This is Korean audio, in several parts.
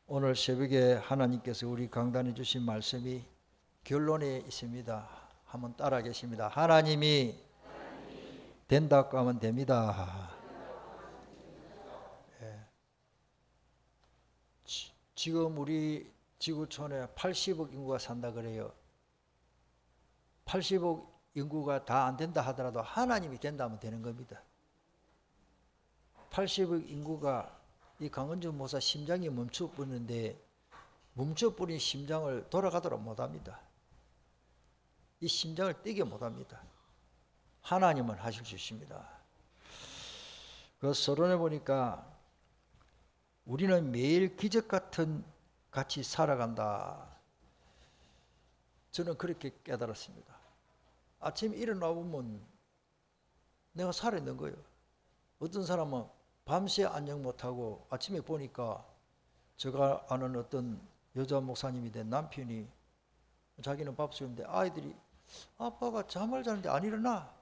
오늘 새벽에 하나님께서 우리 강단에 주신 말씀이 결론에 있습니다. 한번 따라 계십니다. 하나님이 된다고 하면 됩니다. 지금 우리 지구촌에 80억 인구가 산다 그래요. 80억 인구가 다 안 된다 하더라도 하나님이 된다면 되는 겁니다. 80억 인구가 이 강은주 목사 심장이 멈춰버리는데 멈춰버린 심장을 돌아가도록 못합니다. 이 심장을 뛰게 못합니다. 하나님은 하실 수 있습니다. 그 서론에 보니까 우리는 매일 기적 같은 같이 살아간다. 저는 그렇게 깨달았습니다. 아침에 일어나 보면 내가 살아있는 거예요. 어떤 사람은 밤새 안녕 못하고 아침에 보니까 제가 아는 어떤 여자 목사님이 된 남편이 자기는 밥 주는데 아이들이 아빠가 잠을 자는데 안 일어나.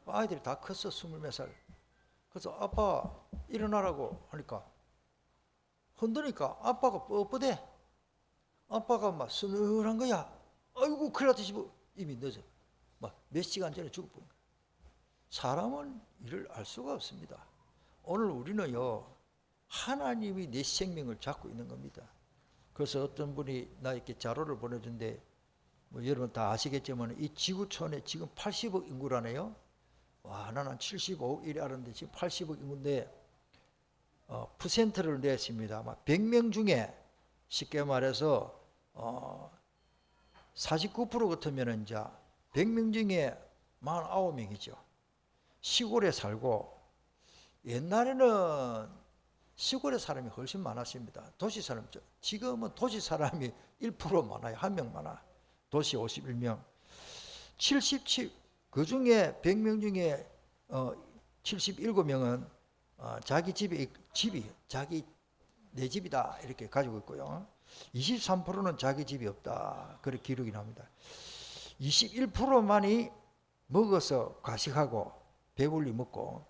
아이들이 다 컸어. 20몇 살. 그래서 아빠 일어나라고 하니까 흔드니까 아빠가 뻣뻣해. 아빠가 막 서늘한 거야. 아이고 큰일 났듯이 이미 늦어. 막 몇 시간 전에 죽을 뻔. 사람은 이를 알 수가 없습니다. 오늘 우리는요, 하나님이 내 생명을 잡고 있는 겁니다. 그래서 어떤 분이 나에게 자료를 보내준데, 뭐 여러분 다 아시겠지만 이 지구촌에 지금 80억 인구라네요. 와, 나는 75억 이래 알았는데 지금 80억 인구인데 퍼센트를 냈습니다. 100명 중에 쉽게 말해서 49% 같으면 이제 100명 중에 49명이죠. 시골에 살고 옛날에는 시골에 사람이 훨씬 많았습니다. 도시 사람, 지금은 도시 사람이 1% 많아요. 1명 많아. 도시 51명. 77, 그 중에 100명 중에 77명은 자기 집이 자기 내 집이다 이렇게 가지고 있고요. 23%는 자기 집이 없다. 그렇게 기록이 납니다. 21%만이 먹어서 과식하고 배불리 먹고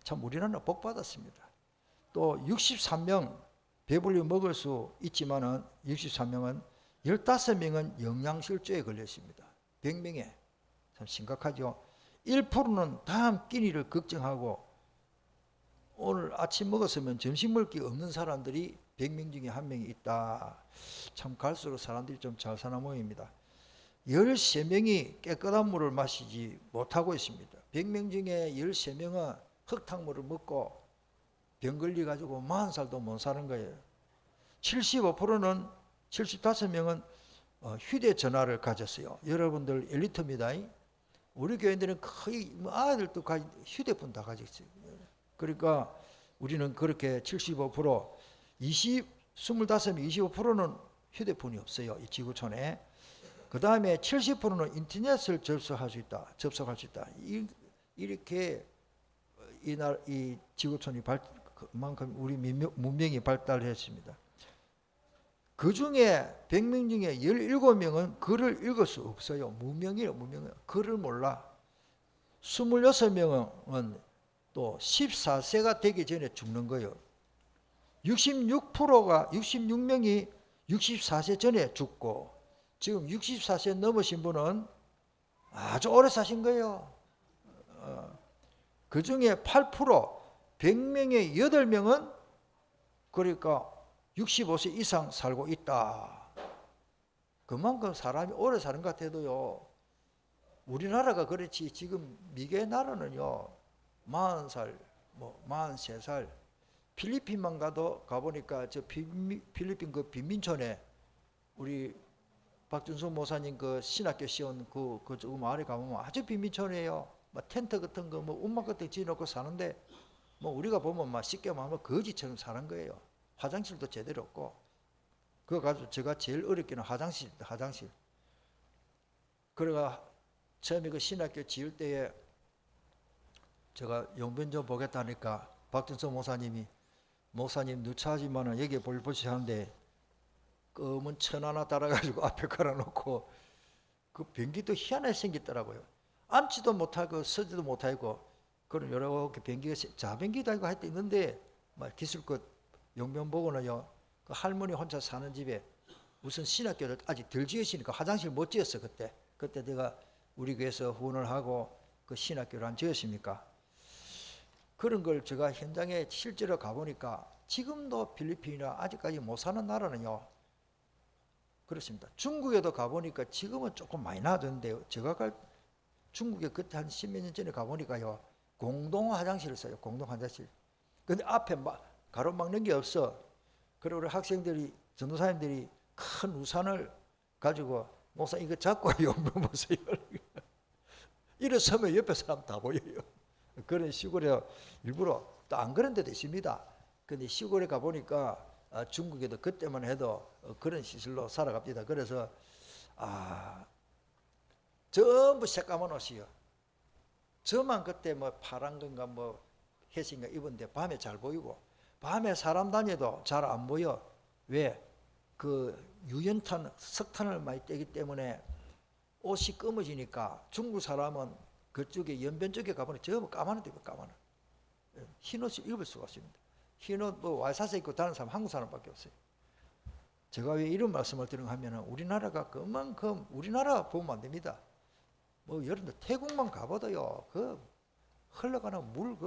참 우리나라는 복 받았습니다. 또 63명 배불리 먹을 수 있지만은 63명은 15명은 영양실조에 걸렸습니다. 100명에 참 심각하죠. 1%는 다음 끼니를 걱정하고 오늘 아침 먹었으면 점심 먹을 게 없는 사람들이 100명 중에 1명이 있다. 참 갈수록 사람들이 좀 잘 사나 모입니다. 13명이 깨끗한 물을 마시지 못하고 있습니다. 100명 중에 13명은 흙탕물을 먹고 병 걸려가지고 40살도 못 사는 거예요. 75%는 75명은 휴대전화를 가졌어요. 여러분들 엘리트입니다. 우리 교인들은 거의 아이들도 휴대폰 다 가지고 있어요. 그러니까 우리는 그렇게 75%, 25명, 25%는 휴대폰이 없어요. 이 지구촌에. 그 다음에 70%는 인터넷을 접속할 수 있다. 이렇게 이 지구촌이 그만큼 우리 문명이 발달했습니다. 그 중에 100명 중에 17명은 글을 읽을 수 없어요. 무명이에요. 글을 몰라. 26명은 또 14세가 되기 전에 죽는 거예요. 66명이 64세 전에 죽고 지금 64세 넘으신 분은 아주 오래 사신 거예요. 그 중에 8%, 100명에 8명은 그러니까 65세 이상 살고 있다. 그만큼 사람이 오래 사는 것 같아도요. 우리나라가 그렇지 지금 미개 나라는요. 40살, 43살. 필리핀만 가보니까 저 필리핀 그 빈민촌에 우리 박준수 모사님 그 신학교 시온 그 조금 아래 가보면 아주 빈민촌이에요. 텐트 같은 거 움막 같은 거 지어놓고 사는데 우리가 보면 쉽게 말하면 거지처럼 사는 거예요. 화장실도 제대로 없고. 그거 가지고 제가 제일 어렵게는 화장실. 그래가 처음에 그 신학교 지을 때에 제가 용변 좀 보겠다니까 박준수 목사님 누차하지만은 여기에 볼보시 하는데 검은 천 하나 달아가지고 앞에 깔아놓고 그 변기도 희한하게 생겼더라고요. 앉지도 못하고 서지도 못하고 그런 여러 개 변기가 자변기도 아니고 하여튼 있는데 기술껏 용변 보고는요 그 할머니 혼자 사는 집에 무슨 신학교를 아직 덜 지으시니까 화장실 못 지었어 그때. 그때 내가 우리 교회에서 후원을 하고 그 신학교를 안 지었습니까? 그런 걸 제가 현장에 실제로 가보니까 지금도 필리핀이나 아직까지 못 사는 나라는요. 그렇습니다. 중국에도 가보니까 지금은 조금 많이 나아졌는데요. 제가 중국에 그때 한 10몇 년 전에 가보니까요. 공동 화장실을 써요. 공동 화장실. 근데 앞에 가로막는 게 없어. 그리고 우리 학생들이, 전도사님들이 큰 우산을 가지고 목사 이거 잡고 용병 보세요. 일어서면 옆에 사람 다 보여요. 그런 시골에 일부러 또 안 그런 데도 있습니다. 근데 시골에 가보니까 중국에도 그때만 해도 그런 시설로 살아갑니다. 그래서 전부 새까만 옷이요. 저만 그때 뭐 파란 건가 뭐 햇인가 입은데 밤에 잘 보이고 밤에 사람 다녀도 잘 안 보여. 왜? 그 유연탄, 석탄을 많이 떼기 때문에 옷이 검어지니까 중국 사람은 그쪽에 연변 쪽에 가보니 전부 까만데 까만해. 흰 옷을 입을 수가 없습니다. 흰 옷 뭐 와이사스 입고 다른 사람 한국 사람밖에 없어요. 제가 왜 이런 말씀을 드리는가 하면은 우리나라가 그만큼 우리나라 보면 안 됩니다. 뭐 예를 들어 태국만 가봐도요. 그 흘러가는 물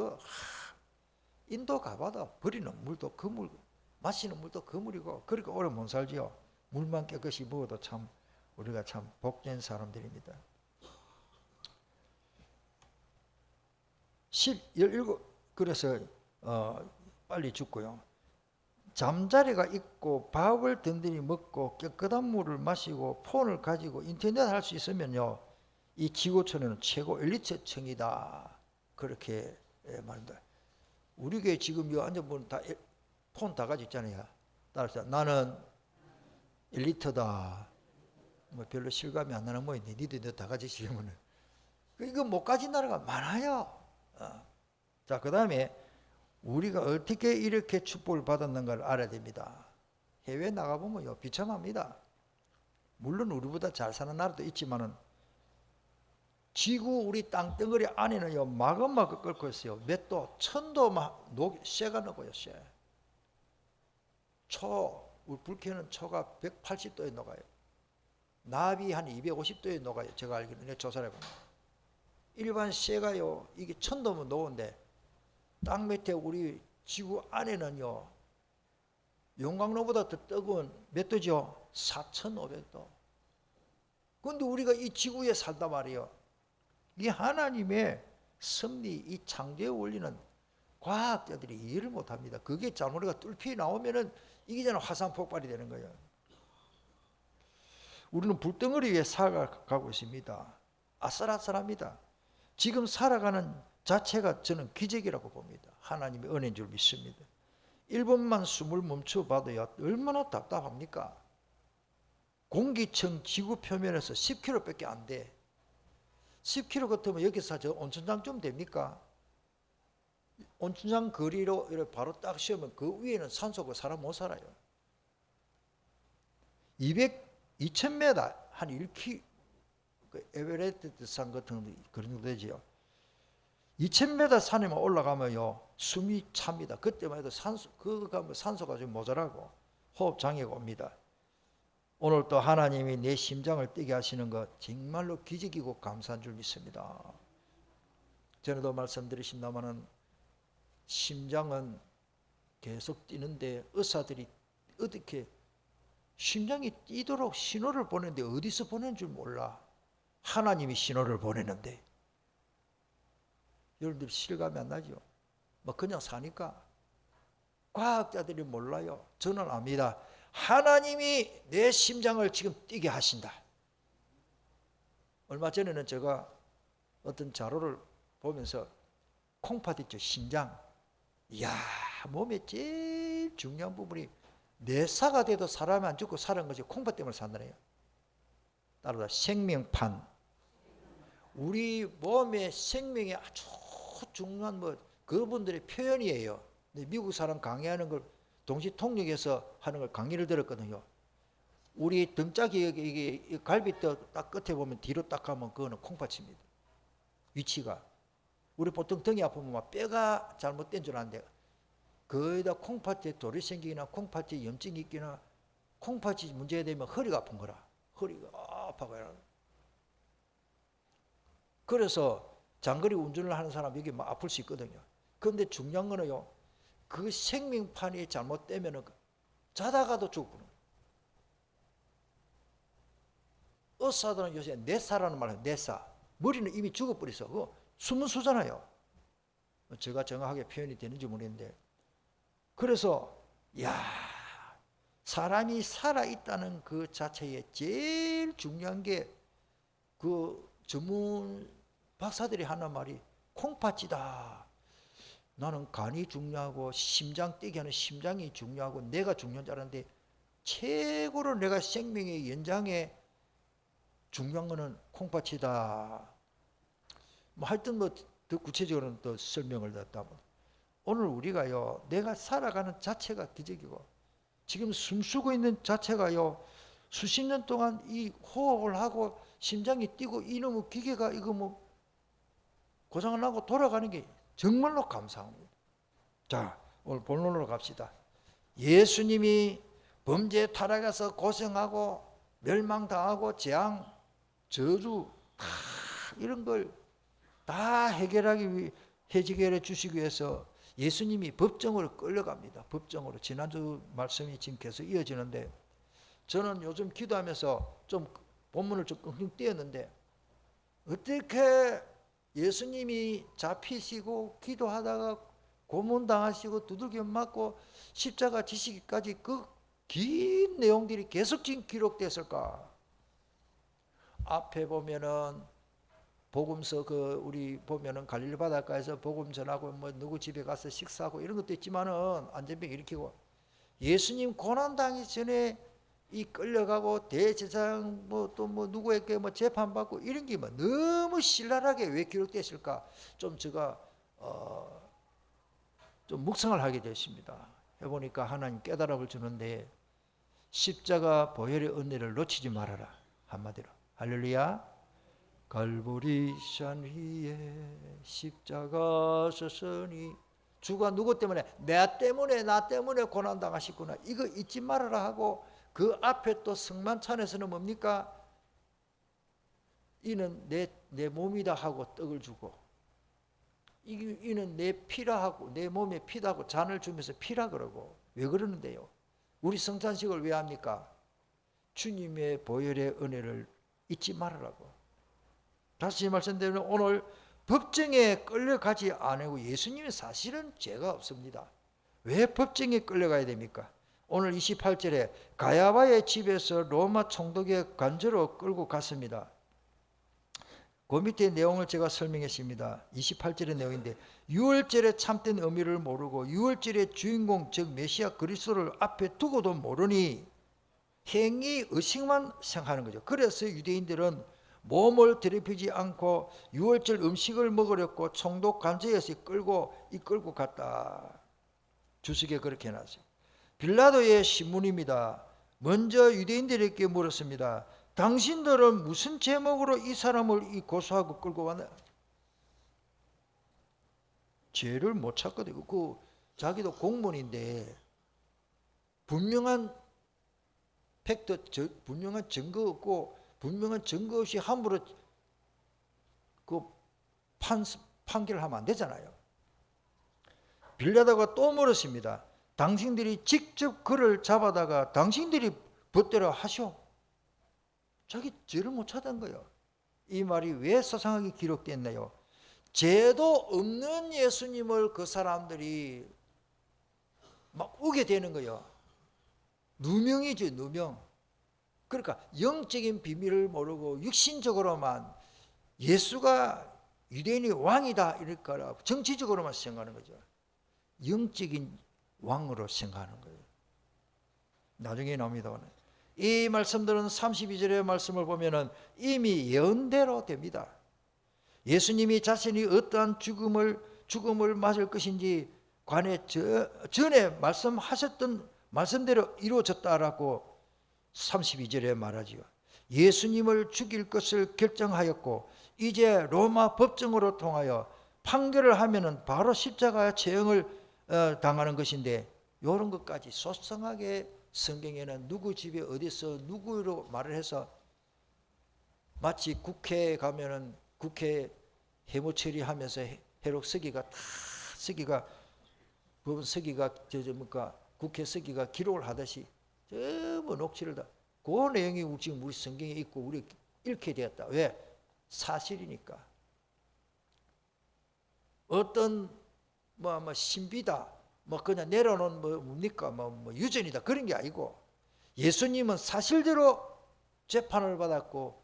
인도 가봐도 버리는 물도 그 물, 마시는 물도 그 물이고 그러니까 오래 못 살지요. 물만 깨끗이 먹어도 참 우리가 참 복된 사람들입니다. 17 그래서 빨리 죽고요. 잠자리가 있고 밥을 든든히 먹고 깨끗한 물을 마시고 폰을 가지고 인터넷 할 수 있으면요. 이 지구촌에는 최고 엘리트층이다. 그렇게 말합니다. 우리 교회 지금 이 앉아보면 다 폰 다 가지고 있잖아요. 따라서 나는 엘리트다. 뭐 별로 실감이 안 나는 모양인데 니들 다 가지고 있으면은 이거 못 가진 나라가 많아요. 자, 그 다음에 우리가 어떻게 이렇게 축복을 받았는가를 알아야 됩니다. 해외 나가보면요, 비참합니다. 물론 우리보다 잘 사는 나라도 있지만은 지구 우리 땅덩어리 안에는요, 마그마가 끓고 있어요. 몇 도, 1000도 막 쇠가 녹아요, 쇠. 우리 불켜는 초가 180도에 녹아요. 납이 한 250도에 녹아요. 제가 알기로는 조사를 해보면. 일반 쇠가요, 이게 1000도면 녹은데 땅 밑에 우리 지구 안에는요, 용광로보다 더 뜨거운 몇 도죠? 4500도. 그런데 우리가 이 지구에 살다 말이에요. 이 하나님의 섭리, 이 창조의 원리는 과학자들이 이해를 못합니다. 그게 잔머리가 뚫피 나오면은 이게 저는 화산 폭발이 되는 거예요. 우리는 불덩어리 위에 살아가고 있습니다. 아슬아슬합니다. 지금 살아가는 자체가 저는 기적이라고 봅니다. 하나님의 은혜인 줄 믿습니다. 1분만 숨을 멈춰봐도요, 얼마나 답답합니까? 공기층 지구 표면에서 10km밖에 안 돼. 10km 같으면 여기서 저 온천장 좀 됩니까? 온천장 거리로 이렇게 바로 딱 씌우면 그 위에는 산소가 사람 못 살아요. 2000m, 한 1km, 그 에베레스트 산 같은 그런 정도 되지요. 2000m 산에만 올라가면요, 숨이 찹니다. 그때만 해도 산소가 좀 모자라고 호흡 장애가 옵니다. 오늘 또 하나님이 내 심장을 뛰게 하시는 것 정말로 기적이고 감사한 줄 믿습니다. 전에도 말씀드리신다마는 심장은 계속 뛰는데 의사들이 어떻게 심장이 뛰도록 신호를 보내는데 어디서 보내는 줄 몰라. 하나님이 신호를 보내는데 여러분들 실감이 안 나죠? 뭐 그냥 사니까. 과학자들이 몰라요. 저는 압니다. 하나님이 내 심장을 지금 뛰게 하신다. 얼마 전에는 제가 어떤 자료를 보면서 콩팥 있죠, 심장. 이야, 몸에 제일 중요한 부분이 내사가 돼도 사람이 안 죽고 사는 것이 콩팥 때문에 산다네요. 따라서 생명판. 우리 몸의 생명이 아주 중요한 그분들의 표현이에요. 근데 미국 사람 강의하는 걸 동시 통역해서 하는 걸 강의를 들었거든요. 우리 등짝이 이게 갈비뼈 딱 끝에 보면 뒤로 딱 가면 그거는 콩팥입니다. 위치가. 우리 보통 등이 아프면 막 뼈가 잘못된 줄 아는데 거의 다 콩팥에 돌이 생기거나 콩팥에 염증이 있거나 콩팥이 문제가 되면 허리가 아픈 거라. 허리가 아파가요. 그래서 장거리 운전을 하는 사람 여기 막 아플 수 있거든요. 그런데 중요한 거는요, 그 생명판이 잘못되면 자다가도 죽는 거예요. 의사들은 요새 뇌사라는 말을 해요. 뇌사. 머리는 이미 죽어버렸어. 그거 숨은 수잖아요. 제가 정확하게 표현이 되는지 모르겠는데, 그래서 야, 사람이 살아있다는 그 자체에 제일 중요한 게 그 전문 박사들이 하는 말이 콩팥이다. 나는 간이 중요하고 심장 뛰게 하는 심장이 중요하고 내가 중요한 줄 알았는데, 최고로 내가 생명의 연장에 중요한 거는 콩팥이다. 뭐 하여튼 뭐 더 구체적으로는 또 설명을 듣다 보면, 오늘 우리가요, 내가 살아가는 자체가 기적이고 지금 숨쉬고 있는 자체가요, 수십 년 동안 이 호흡을 하고 심장이 뛰고 이놈의 기계가 이거 뭐 고장을 나고 돌아가는 게 정말로 감사합니다. 자, 오늘 본론으로 갑시다. 예수님이 범죄에 타락해서 고생하고 멸망당하고 재앙, 저주 다 이런 걸 다 해결해 주시기 위해서 예수님이 법정으로 끌려갑니다. 법정으로. 지난주 말씀이 지금 계속 이어지는데, 저는 요즘 기도하면서 좀 본문을 좀 끙끙 띄었는데, 어떻게 예수님이 잡히시고 기도하다가 고문당하시고 두들겨 맞고 십자가 지시기까지 그 긴 내용들이 계속 지금 기록됐을까? 앞에 보면은 복음서 우리 보면은 갈릴리 바닷가에서 복음 전하고 뭐 누구 집에 가서 식사하고 이런 것도 있지만은 안전병 일으키고, 예수님 고난 당하기 전에 이 끌려가고 대제사장 뭐 또 뭐 누구에게 뭐 재판받고 이런 게 뭐 너무 신랄하게 왜 기록됐을까? 좀 제가 좀 묵상을 하게 됐습니다. 해보니까 하나님 깨달음을 주는데, 십자가 보혈의 은혜를 놓치지 말아라. 한마디로 할렐루야. 갈보리 산 위에 십자가 서서니, 주가 누구 때문에? 나 때문에 고난당하셨구나. 이거 잊지 말아라 하고, 그 앞에 또 성만찬에서는 뭡니까? 이는 내 몸이다 하고 떡을 주고, 이는 내 피라 하고, 내 몸에 피다 하고 잔을 주면서 피라 그러고. 왜 그러는데요? 우리 성찬식을 왜 합니까? 주님의 보혈의 은혜를 잊지 말으라고. 다시 말씀드리면 오늘 법정에 끌려가지 않고, 예수님은 사실은 죄가 없습니다. 왜 법정에 끌려가야 됩니까? 오늘 28절에 가야바의 집에서 로마 총독의 관저로 끌고 갔습니다. 그 밑에 내용을 제가 설명했습니다. 28절의 내용인데, 유월절에 참된 의미를 모르고 유월절의 주인공 즉 메시아 그리스도를 앞에 두고도 모르니 행위 의식만 생각하는 거죠. 그래서 유대인들은 몸을 더럽히지 않고 유월절 음식을 먹으려고 총독 관저에서 이끌고 갔다. 주석에 그렇게 해놨어요. 빌라도의 신문입니다. 먼저 유대인들에게 물었습니다. 당신들은 무슨 제목으로 이 사람을 고소하고 끌고 왔나? 죄를 못 찾거든요. 자기도 공무원인데 분명한 팩트, 분명한 증거 없고, 분명한 증거 없이 함부로 판결을 하면 안 되잖아요. 빌라도가 또 물었습니다. 당신들이 직접 그를 잡아다가 당신들이 법대로 하시오. 자기 죄를 못 찾은 거예요. 이 말이 왜 소상하게 기록됐나요? 죄도 없는 예수님을 그 사람들이 막 우게 되는 거예요. 누명이죠, 누명. 그러니까 영적인 비밀을 모르고 육신적으로만 예수가 유대인이 왕이다 이럴까라 정치적으로만 생각하는 거죠. 영적인 왕으로 생각하는 거예요. 나중에 나옵니다. 이 말씀들은 32절의 말씀을 보면은 이미 예언대로 됩니다. 예수님이 자신이 어떠한 죽음을 맞을 것인지 관해 전에 말씀하셨던 말씀대로 이루어졌다라고 32절에 말하지요. 예수님을 죽일 것을 결정하였고 이제 로마 법정으로 통하여 판결을 하면은 바로 십자가 당하는 것인데 이런 것까지 소상하게 성경에는 누구 집에 어디서 누구로 말을 해서 마치 국회에 가면은 국회 해무 처리하면서 해록 서기가 다 서기가 법원 서기가 뭡니까 국회 서기가 기록을 하듯이 전부 녹취를 다 그 내용이 지금 우리 성경에 있고 우리 읽게 되었다. 왜? 사실이니까. 어떤 뭐 신비다, 뭐 그냥 내려놓은 뭡니까 뭐 유전이다 그런 게 아니고 예수님은 사실대로 재판을 받았고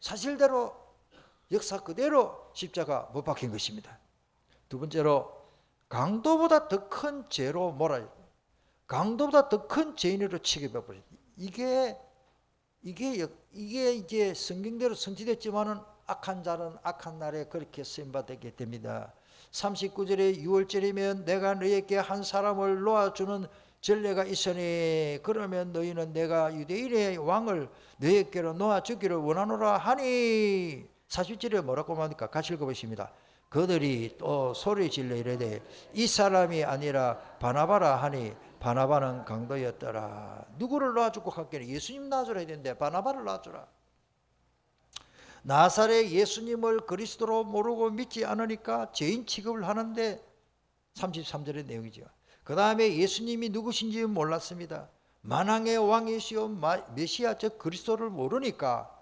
사실대로 역사 그대로 십자가 못 박힌 것입니다. 두 번째로 강도보다 더 큰 죄로 몰아요. 강도보다 더 큰 죄인으로 취급해 버렸다. 이게 이제 성경대로 성취됐지만은 악한 자는 악한 날에 그렇게 쓰임받게 됩니다. 39절에 6월절이면 내가 너희에게 한 사람을 놓아주는 전례가 있으니 그러면 너희는 내가 유대인의 왕을 너희에게로 놓아주기를 원하노라 하니 40절에 뭐라고 합니까? 같이 읽어보십니다. 그들이 또 소리 질러 이르되 이 사람이 아니라 바나바라 하니 바나바는 강도였더라. 누구를 놔주고 갔겠냐? 예수님 놔주라 했는데 바나바를 놔주라. 나사렛 예수님을 그리스도로 모르고 믿지 않으니까 죄인 취급을 하는데 33절의 내용이죠. 그 다음에 예수님이 누구신지 몰랐습니다. 만왕의 왕이시오 메시아 즉 그리스도를 모르니까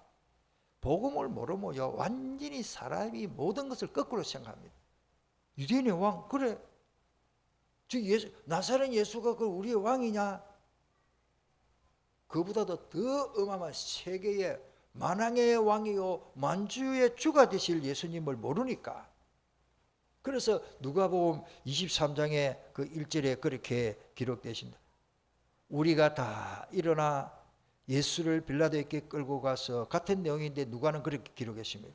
복음을 모르면요 완전히 사람이 모든 것을 거꾸로 생각합니다. 유대인의 왕 그래 나사렛 예수가 그 우리의 왕이냐? 그보다도 더 어마어마한 세계의 만왕의 왕이요 만주의 주가 되실 예수님을 모르니까. 그래서 누가복음 23장에 그 1절에 그렇게 기록되신다. 우리가 다 일어나 예수를 빌라도에게 끌고 가서 같은 내용인데 누가는 그렇게 기록했습니다.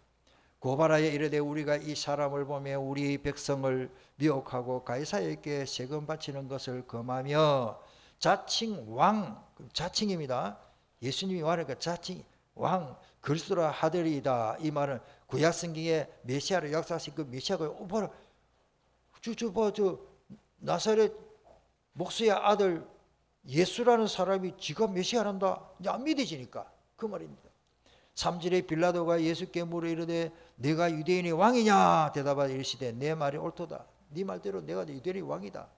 고발하여 이르되 우리가 이 사람을 보며 우리 백성을 미혹하고 가이사에게 세금 바치는 것을 금하며 자칭 왕, 자칭입니다. 예수님이 왕이니까 자칭 왕 그리스도라 하더리이다. 이 말은 구약 성경에 메시아를 역사하신 그 메시아가 봐라 저 나사렛 목수의 아들 예수라는 사람이 지가 메시아란다. 이제 안 믿어지니까 그 말입니다. 3절에 빌라도가 예수께 물어 이르되 내가 유대인의 왕이냐? 대답하여 이르시되 내 말이 옳도다. 네 말대로 내가 유대인의 왕이다.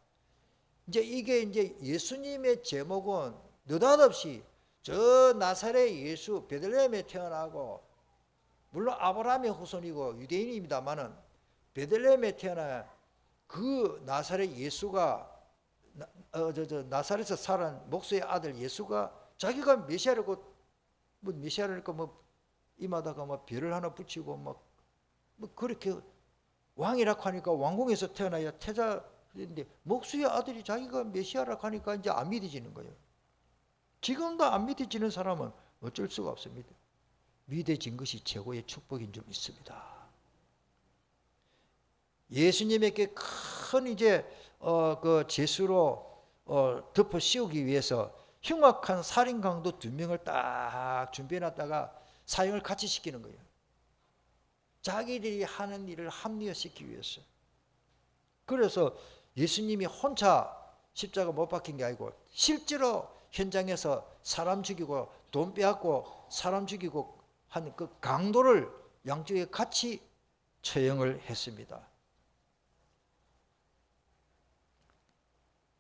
이게 예수님의 제목은 느닷없이 저 나사렛 예수 베들레헴에 태어나고 물론 아브라함의 후손이고 유대인입니다만은 베들레헴에 태어나 그 나사렛 예수가 나사렛에서 살은 목수의 아들 예수가 자기가 메시아라고 뭐 메시아라니까 뭐 이마다가 뭐 별을 하나 붙이고 뭐 그렇게 왕이라고 하니까 왕궁에서 태어나야 태자인데 목수의 아들이 자기가 메시아라고 하니까 이제 안 믿어지는 거예요. 지금도 안 믿어지는 사람은 어쩔 수가 없습니다. 믿어진 것이 최고의 축복인 줄 믿습니다. 예수님에게 큰 이제 그 죄수로 덮어 씌우기 위해서 흉악한 살인 강도 2명을 딱 준비해놨다가 사형을 같이 시키는 거예요. 자기들이 하는 일을 합리화시키기 위해서. 그래서 예수님이 혼자 십자가 못 박힌 게 아니고 실제로 현장에서 사람 죽이고 돈 빼앗고 사람 죽이고 한 그 강도를 양쪽에 같이 처형을 했습니다.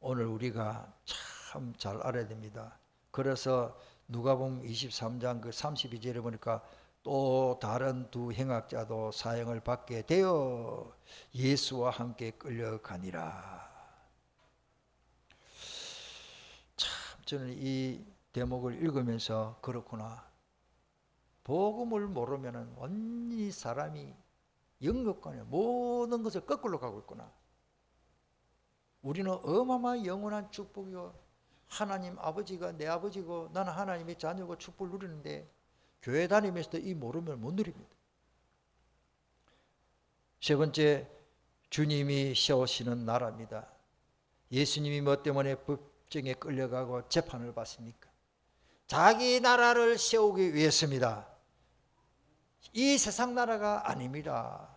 오늘 우리가 참 잘 알아야 됩니다. 그래서 누가복음 23장 그 32절에 보니까 또 다른 두 행악자도 사형을 받게 되어 예수와 함께 끌려가니라. 참 저는 이 대목을 읽으면서 그렇구나. 복음을 모르면 완전히 사람이 영역관에 모든 것을 거꾸로 가고 있구나. 우리는 어마어마한 영원한 축복이요. 하나님 아버지가 내 아버지고 나는 하나님의 자녀고 축복을 누리는데 교회 다니면서도 이 모르면 못 누립니다. 세 번째, 주님이 세우시는 나라입니다. 예수님이 뭐 때문에 법정에 끌려가고 재판을 받습니까? 자기 나라를 세우기 위해서입니다. 이 세상 나라가 아닙니다.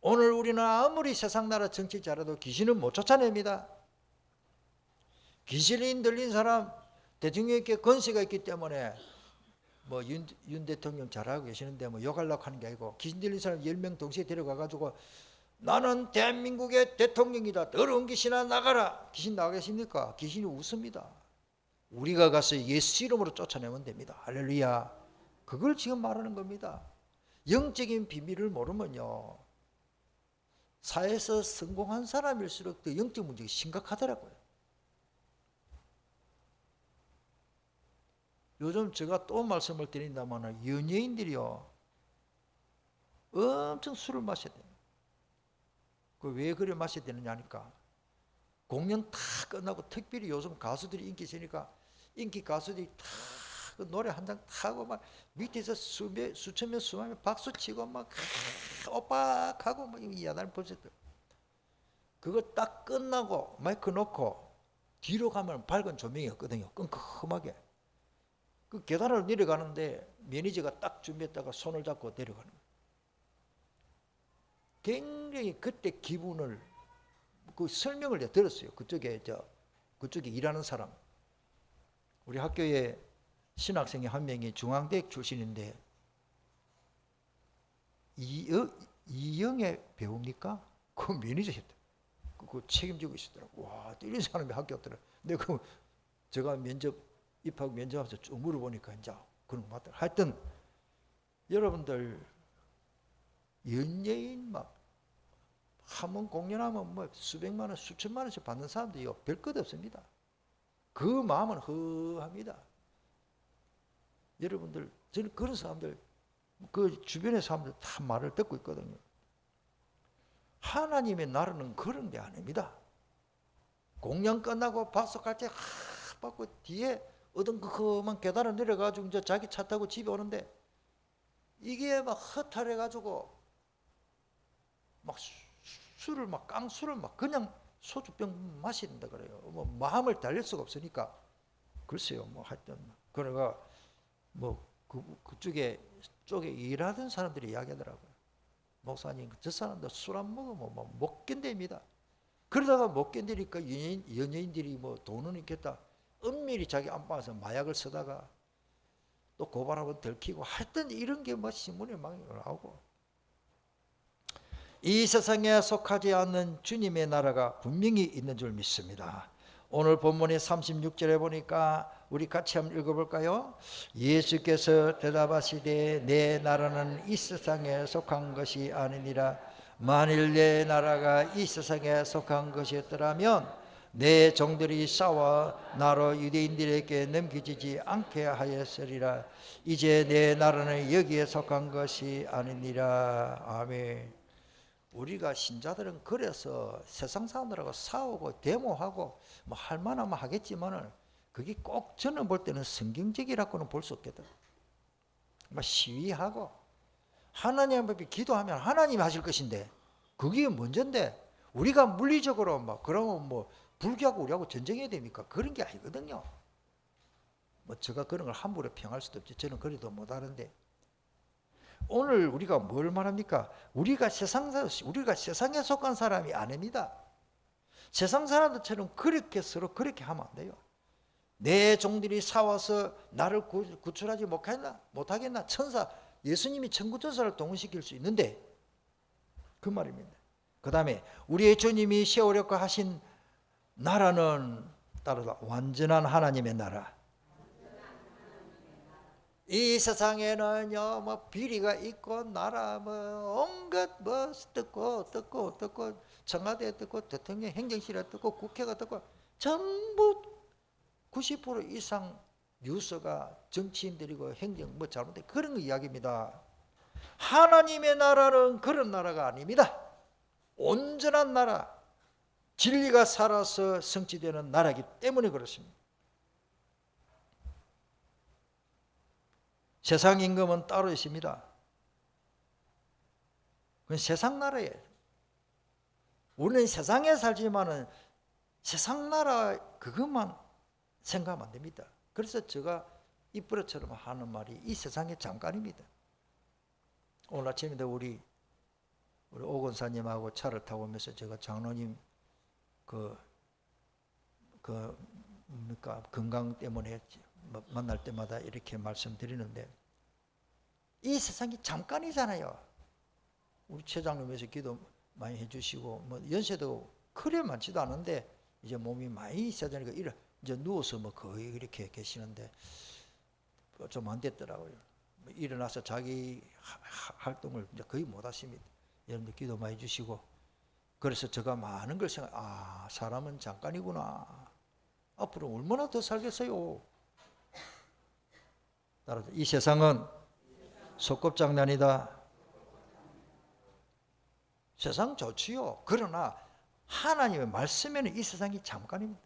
오늘 우리는 아무리 세상 나라 정치 잘해도 귀신은 못 쫓아냅니다. 귀신이 들린 사람, 대통령께 권세가 있기 때문에 뭐 윤 대통령 잘하고 계시는데 뭐 욕하려고 하는 게 아니고, 귀신 들린 사람 10명 동시에 데려가가지고 나는 대한민국의 대통령이다, 더러운 귀신아 나가라. 귀신 나가 계십니까? 귀신이 웃습니다. 우리가 가서 예수 이름으로 쫓아내면 됩니다. 할렐루야. 그걸 지금 말하는 겁니다. 영적인 비밀을 모르면요, 사회에서 성공한 사람일수록 더 영적 문제가 심각하더라고요. 요즘 제가 또 말씀을 드린다면 연예인들이요, 엄청 술을 마셔야 돼요. 왜 그래 마셔야 되느냐 하니까, 공연 다 끝나고, 특별히 요즘 가수들이 인기 있으니까 인기 가수들이 다 그 노래 한 장 타고 막 밑에서 수천 명 수만 명 박수 치고 막 오빠 하고 막 야단 벌쳤더라고요. 그거 딱 끝나고 마이크 놓고 뒤로 가면 밝은 조명이 없거든요. 끔끔하게. 그 계단을 내려가는데 매니저가 딱 준비했다가 손을 잡고 내려가는 거예요. 굉장히 그때 기분을, 그 설명을 내가 들었어요. 그쪽에 일하는 사람. 우리 학교에 신학생이 한 명이 중앙대학 출신인데, 이영애 배우입니까? 그 매니저였다. 그거 책임지고 있었더라고. 와, 이런 사람이 학교 왔더라. 근데 제가 입학 면접하면서 쭉 물어보니까 이제 그런 거 맞더라. 하여튼 여러분들, 연예인 막 한 번 공연하면 뭐 수백만 원, 수천만 원씩 받는 사람들이요, 별 것 없습니다. 그 마음은 허합니다. 여러분들, 저는 그런 사람들, 그 주변의 사람들 다 말을 듣고 있거든요. 하나님의 나라는 그런 게 아닙니다. 공연 끝나고 박수 갈때 받고 뒤에 어dun그만 계단을 내려가지고 이제 자기 차 타고 집에 오는데, 이게 막 허탈해가지고 막 술을 막 깡술을 막 그냥 소주병 마신다 그래요. 뭐 마음을 달랠 수가 없으니까. 글쎄요, 뭐 하여튼 그래가 뭐 그쪽에 일하던 사람들이 이야기하더라고요. 목사님, 저 사람들 술 안 먹으면 뭐 못 견딥니다. 그러다가 못 견디니까 연예인들이 뭐 돈은 있겠다, 은밀히 자기 안방에서 마약을 쓰다가 또 고발하면 들키고, 하여튼 이런 게 뭐 신문에 막 나오고. 이 세상에 속하지 않는 주님의 나라가 분명히 있는 줄 믿습니다. 오늘 본문의 36절에 보니까 우리 같이 한번 읽어볼까요? 예수께서 대답하시되 내 나라는 이 세상에 속한 것이 아니니라. 만일 내 나라가 이 세상에 속한 것이었더라면 내 종들이 싸워 나로 유대인들에게 넘겨지지 않게 하였으리라. 이제 내 나라는 여기에 속한 것이 아니니라. 아멘. 우리가 신자들은 그래서 세상 사람들하고 싸우고 데모하고 뭐 할 만하면 하겠지만은, 그게 꼭 저는 볼 때는 성경적이라고는 볼 수 없거든. 막 시위하고 하나님 앞에 기도하면 하나님이 하실 것인데, 그게 먼저인데 우리가 물리적으로 막 그러면 뭐 불교하고 우리하고 전쟁해야 됩니까? 그런 게 아니거든요. 뭐 제가 그런 걸 함부로 평할 수도 없지. 저는 그래도 못하는데, 오늘 우리가 뭘 말합니까? 우리가 세상에 속한 사람이 아닙니다. 세상 사람들처럼 그렇게 서로 그렇게 하면 안 돼요. 내 종들이 싸워서 나를 구출하지 못하겠나? 천사, 예수님이 천구천사를 동원시킬 수 있는데, 그 말입니다. 그 다음에 우리의 주님이 세우려고 하신 나라는 따르다 완전한 하나님의 나라. 이 세상에는요, 뭐 비리가 있고 나라 뭐 온갖 뭐 뜯고 청와대에 뜯고 대통령 행정실에 뜯고 국회가 뜯고, 전부 90% 이상 뉴스가 정치인들이고 행정 뭐 잘못된 그런 이야기입니다. 하나님의 나라는 그런 나라가 아닙니다. 온전한 나라, 진리가 살아서 성취되는 나라이기 때문에 그렇습니다. 세상 임금은 따로 있습니다. 그건 세상 나라예요. 우리는 세상에 살지만은 세상 나라 그것만 생각하면 안 됩니다. 그래서 제가 이쁘러처럼 하는 말이 이 세상의 잠깐입니다. 오늘 아침에도 우리 우리 오 권사님하고 차를 타고 오면서 제가 장로님 뭡니까 건강 때문에 만날 때마다 이렇게 말씀드리는데 이 세상이 잠깐이잖아요. 우리 최장로님께서 기도 많이 해주시고 뭐 연세도 그래 많지도 않은데 이제 몸이 많이 있어야 되니까 이제 누워서 뭐 거의 이렇게 계시는데 좀 안 됐더라고요. 일어나서 자기 활동을 이제 거의 못 하십니다. 여러분들 기도 많이 해주시고 그래서 제가 많은 걸 사람은 잠깐이구나. 앞으로 얼마나 더 살겠어요. 따라서 이 세상은 소꿉장난이다. 세상 좋지요. 그러나 하나님의 말씀에는 이 세상이 잠깐입니다.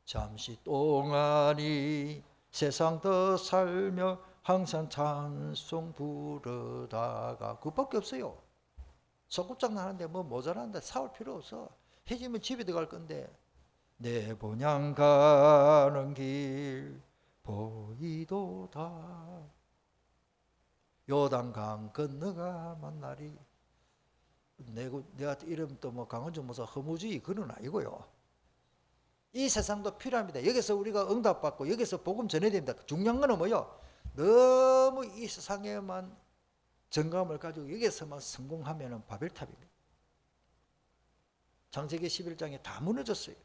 잠시 동안이 세상 더 살며 항상 찬송 부르다가 그것밖에 없어요. 소꿉장난 하는데 뭐 모자란데 사올 필요 없어. 해지면 집에 들어갈 건데 내 본향 가는 길 보이도다. 요단강 건너가 만나리. 내가 이름 또 뭐 강원주 모사 허무주의 그런 아니고요. 이 세상도 필요합니다. 여기서 우리가 응답받고 여기서 복음 전해야 됩니다. 중요한 거는 뭐요? 너무 이 세상에만 정감을 가지고 여기서만 성공하면 바벨탑입니다. 창세기 11장에 다 무너졌어요.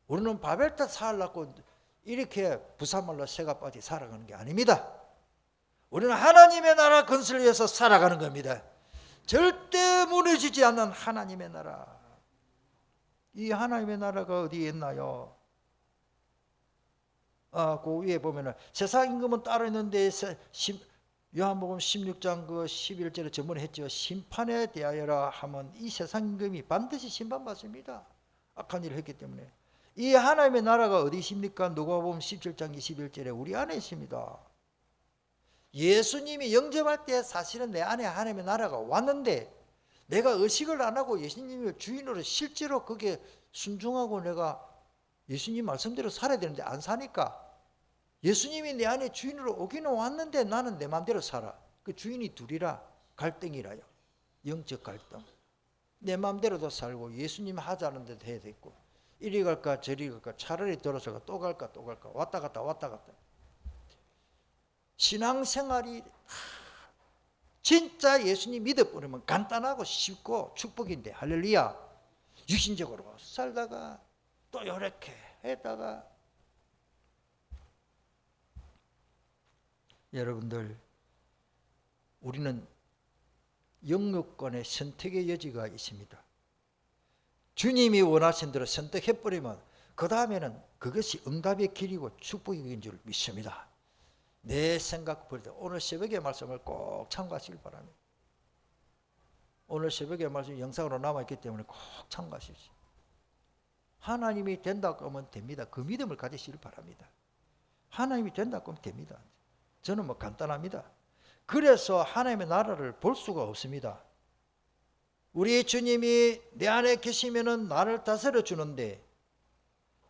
우리는 바벨탑 쌓으려고 이렇게 부산말로 새가 빠지 살아가는 게 아닙니다. 우리는 하나님의 나라 건설을 위해서 살아가는 겁니다. 절대 무너지지 않는 하나님의 나라. 이 하나님의 나라가 어디에 있나요? 그 위에 보면은 세상 임금은 따로 있는데 요한복음 16장 11절에 저번에 했죠. 심판에 대하여라 하면 이 세상 임금이 반드시 심판받습니다. 악한 일을 했기 때문에. 이 하나님의 나라가 어디 있습니까? 누가복음 17장 21절에 우리 안에 있습니다. 예수님이 영접할 때 사실은 내 안에 하나님의 나라가 왔는데 내가 의식을 안 하고 예수님을 주인으로 실제로 그게 순종하고 내가 예수님 말씀대로 살아야 되는데 안 사니까 예수님이 내 안에 주인으로 오기는 왔는데 나는 내 마음대로 살아. 그 주인이 둘이라 갈등이라요. 영적 갈등. 내 마음대로도 살고 예수님 하자는 데도 해야 되고 이리 갈까 저리 갈까 차라리 돌아서가 또 갈까 왔다 갔다 신앙생활이 진짜 예수님 믿어버리면 간단하고 쉽고 축복인데 할렐루야. 육신적으로 살다가 또 이렇게 했다가 여러분들 우리는 영육간의 선택의 여지가 있습니다. 주님이 원하신 대로 선택해버리면 그 다음에는 그것이 응답의 길이고 축복인 줄 믿습니다. 내 생각 버리다 오늘 새벽의 말씀을 꼭 참고하시길 바랍니다. 오늘 새벽의 말씀이 영상으로 남아있기 때문에 꼭 참고하십시오. 하나님이 된다고 하면 됩니다. 그 믿음을 가지시길 바랍니다. 하나님이 된다고 하면 됩니다. 저는 뭐 간단합니다. 그래서 하나님의 나라를 볼 수가 없습니다. 우리 주님이 내 안에 계시면은 나를 다스려 주는데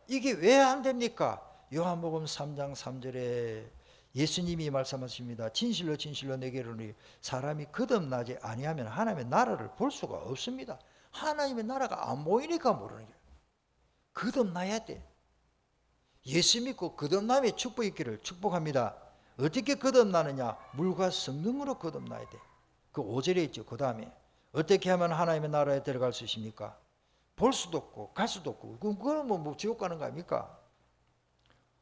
이게 왜 안 됩니까? 요한복음 3장 3절에 예수님이 말씀하십니다. 진실로 진실로 내게 이르노니 사람이 거듭나지 아니하면 하나님의 나라를 볼 수가 없습니다. 하나님의 나라가 안 보이니까 모르는 거예요. 거듭나야 돼. 예수 믿고 거듭남의 축복이 있기를 축복합니다. 어떻게 거듭나느냐? 물과 성령으로 거듭나야 돼. 그 5절에 있죠. 그 다음에 어떻게 하면 하나님의 나라에 들어갈 수 있습니까? 볼 수도 없고 갈 수도 없고 그건 뭐 지옥 가는 거 아닙니까?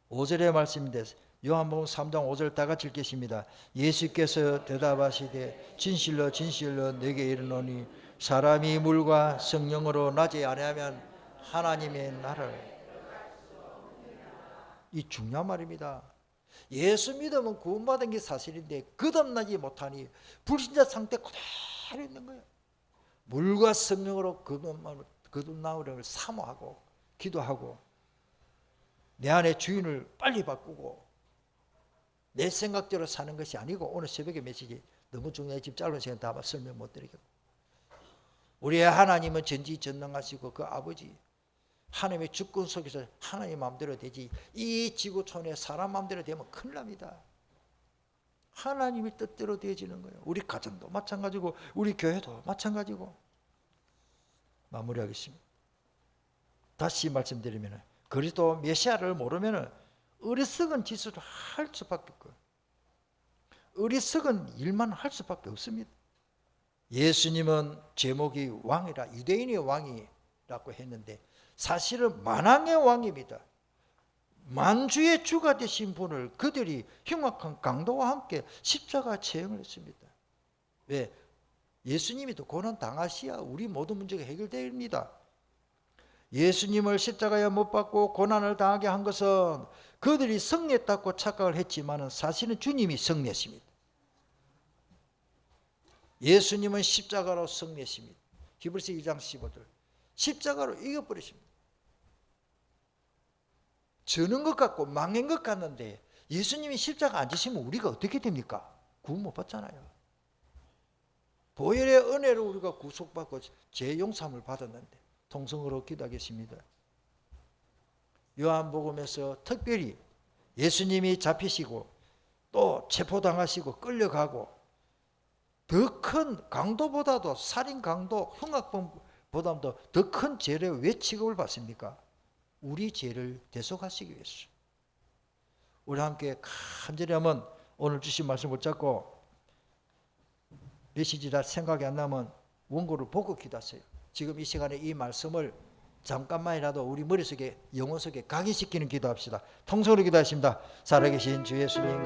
5절의 말씀인데 요한복음 3장 5절 다 같이 읽겠습니다. 예수께서 대답하시되 진실로 진실로 내게 이르노니 사람이 물과 성령으로 나지 아니하면 하나님의 나라를. 이 중요한 말입니다. 예수 믿으면 구원받은 게 사실인데 거듭나지 못하니 불신자 상태 그대로 있는 거예요. 물과 성령으로 거듭나오려고 사모하고 기도하고 내 안에 주인을 빨리 바꾸고 내 생각대로 사는 것이 아니고 오늘 새벽의 메시지 너무 중요해. 지금 짧은 시간 다 설명 못 드리겠고 우리의 하나님은 전지전능하시고 그 아버지 하나님의 주권 속에서 하나님 마음대로 되지 이 지구촌에 사람 마음대로 되면 큰일 납니다. 하나님의 뜻대로 되어지는 거예요. 우리 가정도 마찬가지고 우리 교회도 마찬가지고. 마무리하겠습니다. 다시 말씀드리면 그리스도 메시아를 모르면 어리석은 짓을 할 수밖에 없고 어리석은 일만 할 수밖에 없습니다. 예수님은 제목이 왕이라 유대인의 왕이라고 했는데 사실은 만왕의 왕입니다. 만주의 주가 되신 분을 그들이 흉악한 강도와 함께 십자가 체형을 했습니다. 왜? 예수님이 또 고난 당하시야 우리 모든 문제가 해결됩니다. 예수님을 십자가에 못 박고 고난을 당하게 한 것은 그들이 승리했다고 착각을 했지만 사실은 주님이 승리했습니다. 예수님은 십자가로 승리했습니다. 히브리서 2장 15절 십자가로 이겨버리십니다. 저는 것 같고 망한 것 같는데 예수님이 십자가 안 지시면 우리가 어떻게 됩니까? 구원 못 받잖아요. 보혈의 은혜로 우리가 구속받고 죄 용서함을 받았는데 통성으로 기도하겠습니다. 요한복음에서 특별히 예수님이 잡히시고 또 체포당하시고 끌려가고 더 큰 강도보다도 살인 강도 흉악범보다도 더 큰 죄를 왜 취급을 받습니까? 우리 죄를 대속하시기 위해서. 우리 함께 간절히 한번 오늘 주신 말씀 붙잡고 메시지가 생각이 안 나면 원고를 보고 기도하세요. 지금 이 시간에 이 말씀을 잠깐만이라도 우리 머릿속에 영혼 속에 각인시키는 기도합시다. 통성으로 기도하십니다. 살아계신 주 예수님